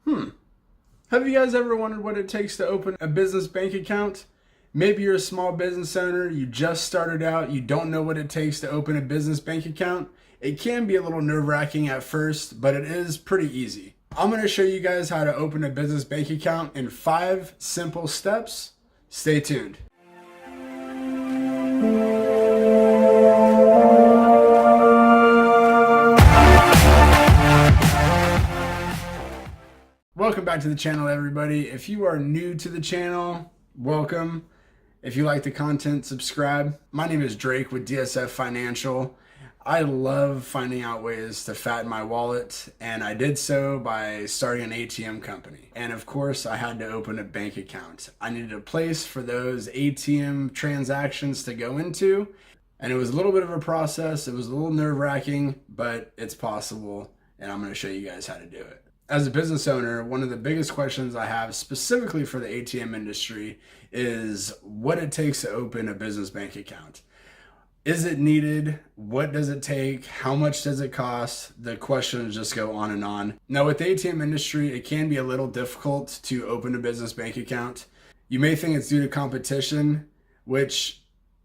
Have you guys ever wondered what it takes to open a business bank account? Maybe you're a small business owner, you just started out, you don't know what it takes to open a business bank account. It can be a little nerve-wracking at first, but it is pretty easy. I'm going to show you guys how to open a business bank account in 5 simple steps. Stay tuned. Welcome back to the channel, everybody. If you are new to the channel, welcome. If you like the content, subscribe. My name is Drake with DSF Financial. I love finding out ways to fatten my wallet, and I did so by starting an ATM company. And of course, I had to open a bank account. I needed a place for those ATM transactions to go into, and it was a little bit of a process. It was a little nerve-wracking, but it's possible, and I'm going to show you guys how to do it. As a business owner, one of the biggest questions I have specifically for the ATM industry is what it takes to open a business bank account. Is it needed? What does it take? How much does it cost? The questions just go on and on. Now, with the ATM industry, it can be a little difficult to open a business bank account. You may think it's due to competition, which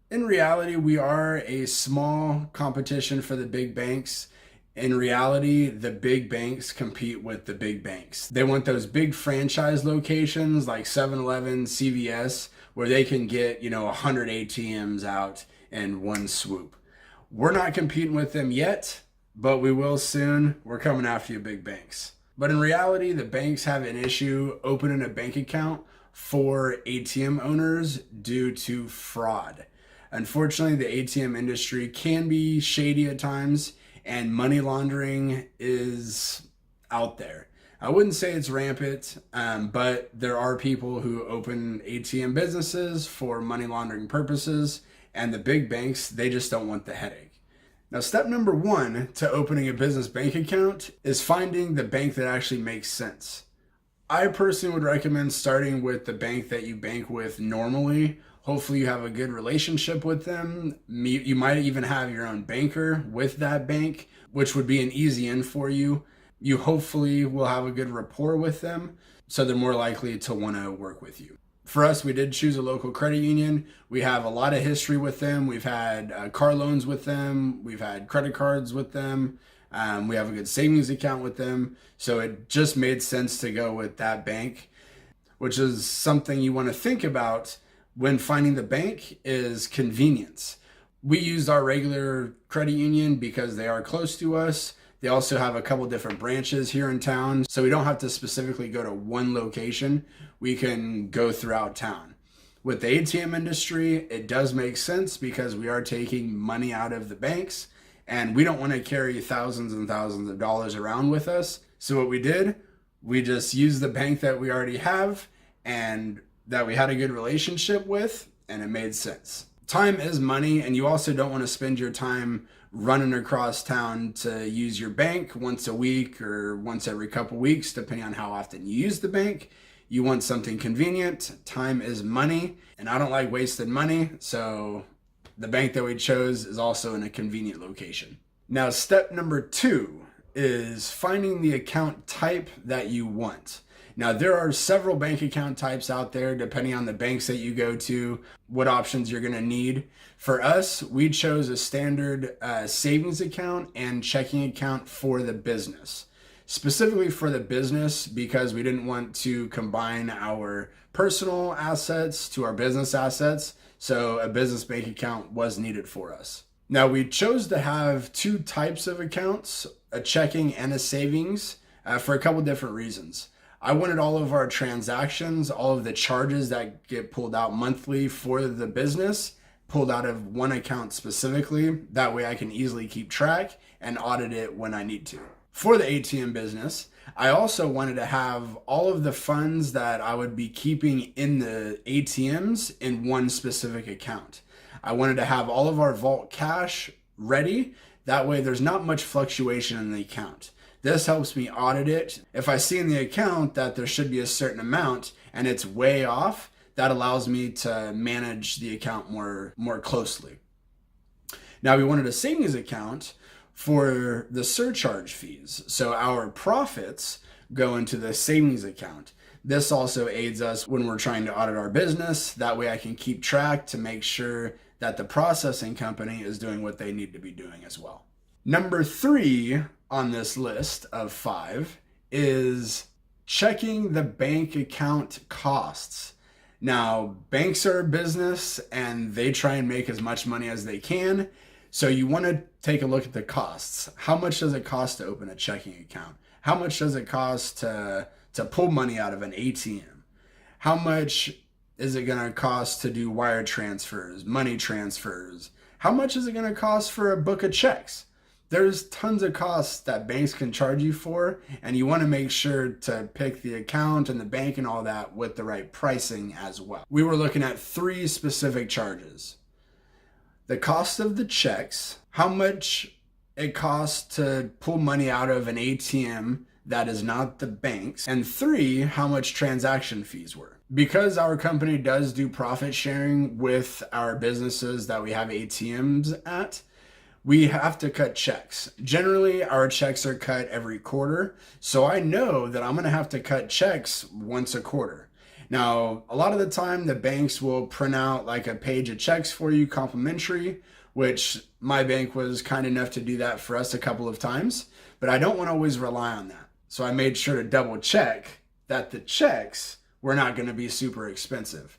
in reality, we are a small competition for the big banks. In reality, the big banks compete with the big banks. They want those big franchise locations like 7-Eleven, CVS, where they can get, 100 ATMs out in one swoop. We're not competing with them yet, but we will soon. We're coming after you, big banks. But in reality, the banks have an issue opening a bank account for ATM owners due to fraud. Unfortunately, the ATM industry can be shady at times, and money laundering is out there. I wouldn't say it's rampant, but there are people who open ATM businesses for money laundering purposes, and the big banks, they just don't want the headache. Now, step number 1 to opening a business bank account is finding the bank that actually makes sense. I personally would recommend starting with the bank that you bank with normally. Hopefully you have a good relationship with them. You might even have your own banker with that bank, which would be an easy in for you. You hopefully will have a good rapport with them, so they're more likely to want to work with you. For us, we did choose a local credit union. We have a lot of history with them. We've had car loans with them. We've had credit cards with them. We have a good savings account with them. So it just made sense to go with that bank, which is something you want to think about when finding the bank is convenience. We used our regular credit union because they are close to us. They also have a couple different branches here in town, so we don't have to specifically go to one location. We can go throughout town. With the ATM industry, it does make sense because we are taking money out of the banks, and we don't want to carry thousands and thousands of dollars around with us. So what we did, we just used the bank that we already have and that we had a good relationship with, and it made sense. Time is money, and you also don't want to spend your time running across town to use your bank once a week or once every couple weeks, depending on how often you use the bank. You want something convenient. Time is money, and I don't like wasted money, so the bank that we chose is also in a convenient location. Now, step number 2 is finding the account type that you want. Now, there are several bank account types out there, depending on the banks that you go to, what options you're going to need. For us, we chose a standard savings account and checking account for the business. Specifically for the business, because we didn't want to combine our personal assets to our business assets, so a business bank account was needed for us. Now, we chose to have 2 types of accounts, a checking and a savings, for a couple different reasons. I wanted all of our transactions, all of the charges that get pulled out monthly for the business, pulled out of one account specifically. That way I can easily keep track and audit it when I need to. For the ATM business, I also wanted to have all of the funds that I would be keeping in the ATMs in one specific account. I wanted to have all of our vault cash ready. That way there's not much fluctuation in the account. This helps me audit it. If I see in the account that there should be a certain amount and it's way off, that allows me to manage the account more closely. Now, we wanted a savings account for the surcharge fees. So our profits go into the savings account. This also aids us when we're trying to audit our business. That way I can keep track to make sure that the processing company is doing what they need to be doing as well. Number 3 on this list of 5 is checking the bank account costs. Now, banks are a business and they try and make as much money as they can. So you want to take a look at the costs. How much does it cost to open a checking account? How much does it cost to pull money out of an ATM? How much is it going to cost to do wire transfers, money transfers? How much is it going to cost for a book of checks? There's tons of costs that banks can charge you for, and you want to make sure to pick the account and the bank and all that with the right pricing as well. We were looking at 3 specific charges. The cost of the checks, how much it costs to pull money out of an ATM that is not the bank's, and 3, how much transaction fees were. Because our company does do profit sharing with our businesses that we have ATMs at, we have to cut checks. Generally, our checks are cut every quarter, so I know that I'm going to have to cut checks once a quarter. Now, a lot of the time, the banks will print out like a page of checks for you complimentary, which my bank was kind enough to do that for us a couple of times, but I don't want to always rely on that. So I made sure to double check that the checks were not going to be super expensive.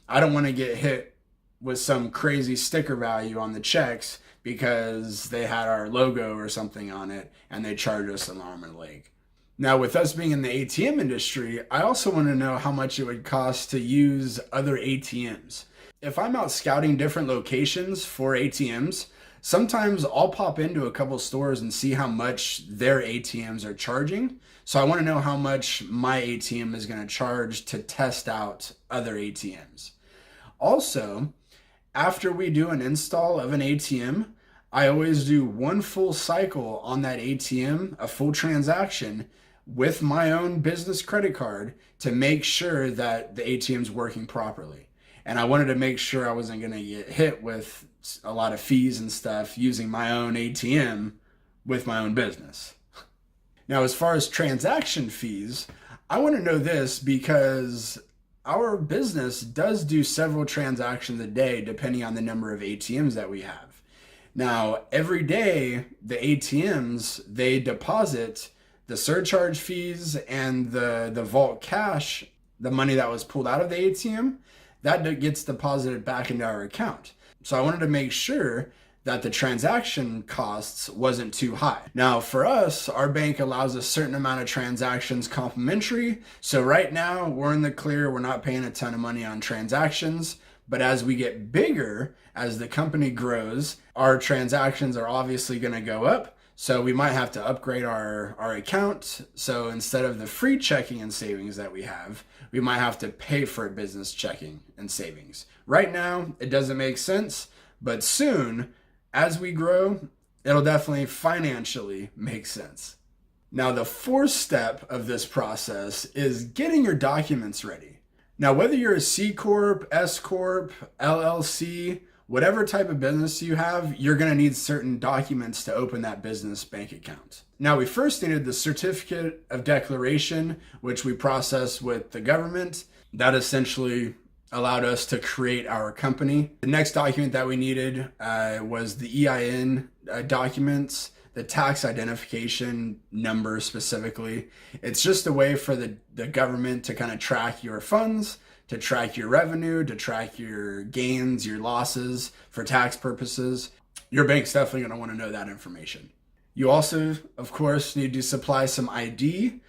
I don't want to get hit with some crazy sticker value on the checks because they had our logo or something on it and they charged us an arm and a leg. Now, with us being in the ATM industry, I also want to know how much it would cost to use other ATMs. If I'm out scouting different locations for ATMs, sometimes I'll pop into a couple stores and see how much their ATMs are charging. So I want to know how much my ATM is going to charge to test out other ATMs. Also, after we do an install of an ATM, I always do one full cycle on that ATM, a full transaction with my own business credit card to make sure that the ATM's working properly. And I wanted to make sure I wasn't going to get hit with a lot of fees and stuff using my own ATM with my own business. Now, as far as transaction fees, I want to know this because our business does do several transactions a day depending on the number of ATMs that we have. Now, every day, the ATMs, they deposit the surcharge fees and the vault cash, the money that was pulled out of the ATM, that gets deposited back into our account. So I wanted to make sure that the transaction costs wasn't too high. Now, for us, our bank allows a certain amount of transactions complimentary. So right now, we're in the clear. We're not paying a ton of money on transactions. But as we get bigger, as the company grows, our transactions are obviously going to go up. So we might have to upgrade our account. So instead of the free checking and savings that we have, we might have to pay for a business checking and savings. Right now, it doesn't make sense, but soon, as we grow, it'll definitely financially make sense. Now, the 4th step of this process is getting your documents ready. Now, whether you're a C Corp, S Corp, LLC, whatever type of business you have, you're going to need certain documents to open that business bank account. Now, we first needed the certificate of declaration, which we processed with the government. That essentially allowed us to create our company. The next document that we needed was the EIN documents, the tax identification number specifically. It's just a way for the government to kind of track your funds, to track your revenue, to track your gains, your losses for tax purposes. Your bank's definitely going to want to know that information. You also, of course, need to supply some ID.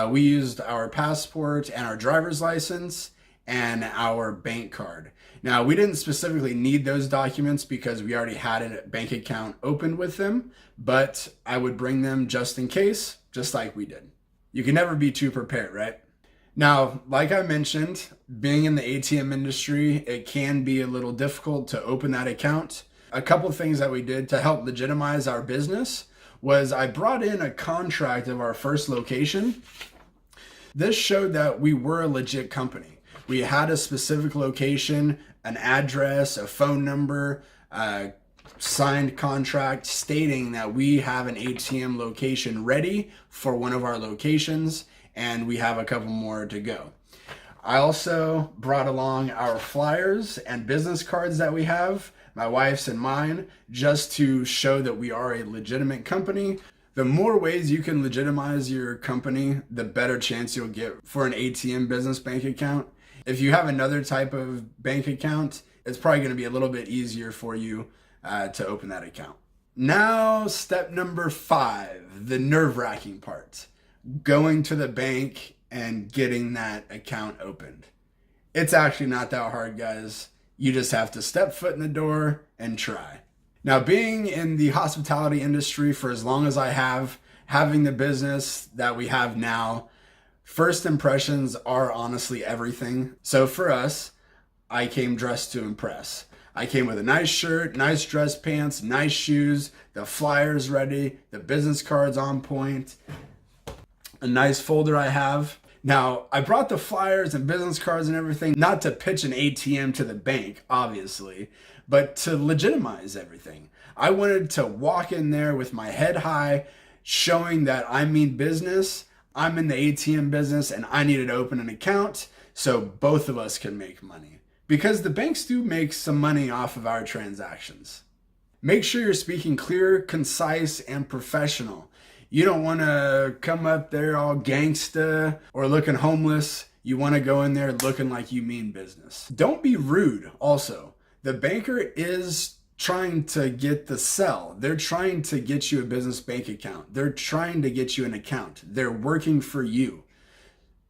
We used our passport and our driver's license and our bank card. Now, we didn't specifically need those documents because we already had a bank account opened with them, but I would bring them just in case, just like we did. You can never be too prepared, right? Now, like I mentioned, being in the ATM industry, it can be a little difficult to open that account. A couple of things that we did to help legitimize our business was I brought in a contract of our first location. This showed that we were a legit company. We had a specific location, an address, a phone number, a signed contract stating that we have an ATM location ready for one of our locations. and we have a couple more to go. I also brought along our flyers and business cards that we have, my wife's and mine, just to show that we are a legitimate company. The more ways you can legitimize your company, the better chance you'll get for an ATM business bank account. If you have another type of bank account, it's probably going to be a little bit easier for you to open that account. Now, step number 5, the nerve-wracking part, going to the bank and getting that account opened. It's actually not that hard, guys. You just have to step foot in the door and try. Now, being in the hospitality industry for as long as I have, having the business that we have now, first impressions are honestly everything. So for us, I came dressed to impress. I came with a nice shirt, nice dress pants, nice shoes, the flyers ready, the business cards on point, a nice folder I have. Now, I brought the flyers and business cards and everything, not to pitch an ATM to the bank, obviously, but to legitimize everything. I wanted to walk in there with my head high, showing that I mean business, I'm in the ATM business, and I needed to open an account so both of us can make money. Because the banks do make some money off of our transactions. Make sure you're speaking clear, concise, and professional. You don't want to come up there all gangsta or looking homeless. You want to go in there looking like you mean business. Don't be rude also. The banker is trying to get the sell. They're trying to get you a business bank account. They're trying to get you an account. They're working for you.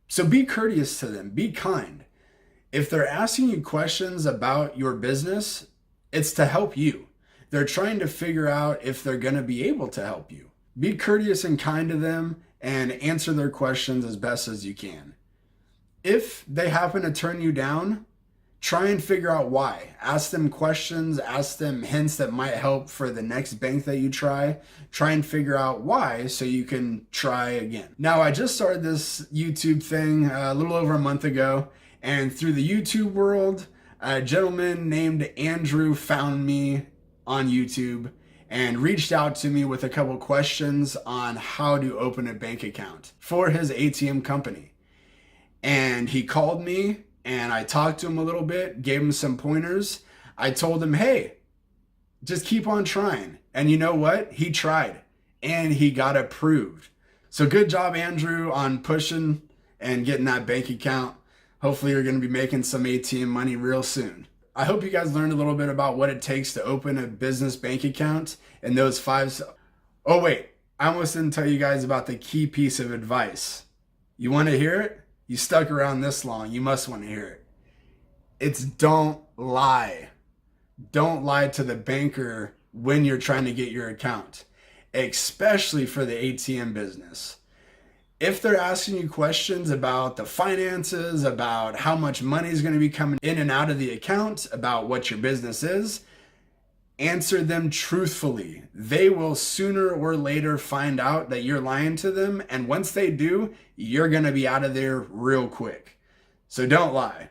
So be courteous to them. Be kind. If they're asking you questions about your business, it's to help you. They're trying to figure out if they're going to be able to help you. Be courteous and kind to them and answer their questions as best as you can. If they happen to turn you down, try and figure out why. Ask them questions, ask them hints that might help for the next bank that you try. Try and figure out why so you can try again. Now, I just started this YouTube thing a little over a month ago, and through the YouTube world, a gentleman named Andrew found me on YouTube and reached out to me with a couple questions on how to open a bank account for his ATM company. And he called me and I talked to him a little bit, gave him some pointers. I told him, hey, just keep on trying. And you know what? He tried and he got approved. So good job, Andrew, on pushing and getting that bank account. Hopefully you're going to be making some ATM money real soon. I hope you guys learned a little bit about what it takes to open a business bank account and those 5. Oh wait, I almost didn't tell you guys about the key piece of advice. You want to hear it? You stuck around this long. You must want to hear it. It's don't lie. Don't lie to the banker when you're trying to get your account, especially for the ATM business. If they're asking you questions about the finances, about how much money is going to be coming in and out of the account, about what your business is, answer them truthfully. They will sooner or later find out that you're lying to them. And once they do, you're going to be out of there real quick. So don't lie.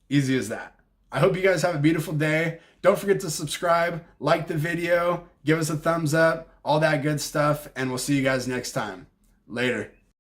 Easy as that. I hope you guys have a beautiful day. Don't forget to subscribe, like the video, give us a thumbs up, all that good stuff. And we'll see you guys next time. Later.